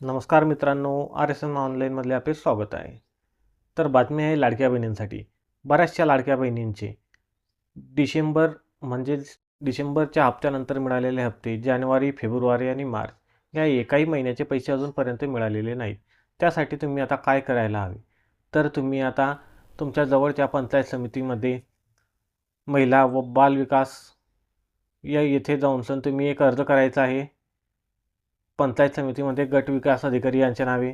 नमस्कार मित्रांनो, RSN ऑनलाईनमधले आपले स्वागत आहे. तर बातमी आहे लाडक्या बहिणींसाठी. बऱ्याचशा लाडक्या बहिणींचे डिसेंबर म्हणजेच डिसेंबरच्या हप्त्यानंतर मिळालेले हप्ते जानेवारी, फेब्रुवारी आणि मार्च या एकाही महिन्याचे पैसे अजूनपर्यंत मिळालेले नाहीत. त्यासाठी तुम्ही आता काय करायला हवे? तर तुम्ही आता तुमच्या जवळच्या पंचायत समितीमध्ये महिला व बाल विकास या येथे जाऊन तुम्ही एक अर्ज करायचा आहे. पंचायत समितीमध्ये गट विकास अधिकारी यांच्या नावे.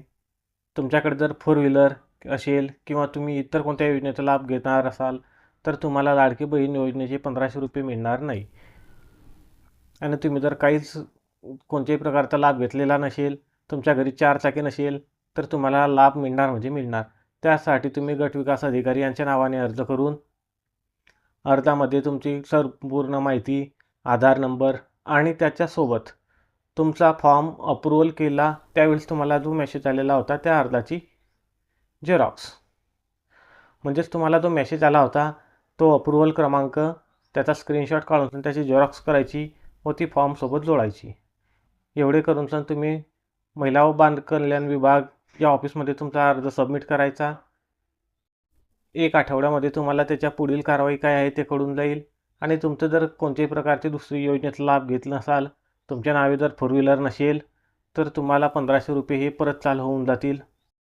तुमच्याकडे जर फोर व्हीलर असेल किंवा तुम्ही इतर कोणत्या योजनेचा लाभ घेणार असाल तर तुम्हाला लाडकी बहीण योजनेचे 1500 रुपये मिळणार नाही. आणि तुम्ही जर काहीच कोणत्याही प्रकारचा लाभ घेतलेला नसेल, तुमच्या घरी 4 चाकी नसेल, तर तुम्हाला लाभ मिळणार म्हणजे मिळणार. त्यासाठी तुम्ही गट विकास अधिकारी यांच्या नावाने अर्ज करून अर्जामध्ये तुमची संपूर्ण माहिती, आधार नंबर आणि त्याच्यासोबत तुमचा फॉर्म अप्रूव्हल केला त्यावेळेस तुम्हाला जो मेसेज आलेला होता त्या अर्जाची झेरॉक्स, म्हणजेच तुम्हाला जो मेसेज आला होता तो अप्रूव्हल क्रमांक त्याचा स्क्रीनशॉट काढून त्याची झेरॉक्स करायची व ती फॉर्मसोबत जोडायची. एवढे करून तुम्ही महिला व बाल कल्याण विभाग या ऑफिसमध्ये तुमचा अर्ज सबमिट करायचा. 1 आठवड्यामध्ये तुम्हाला त्याच्या पुढील कारवाई काय आहे ते कळून जाईल. आणि तुमचं जर कोणत्याही प्रकारची दुसरी योजनेचा लाभ घेत नसाल, तुमच्या नावे जर फोर व्हीलर नसेल, तर तुम्हाला 1500 रुपये हे परत चालू होऊन जातील.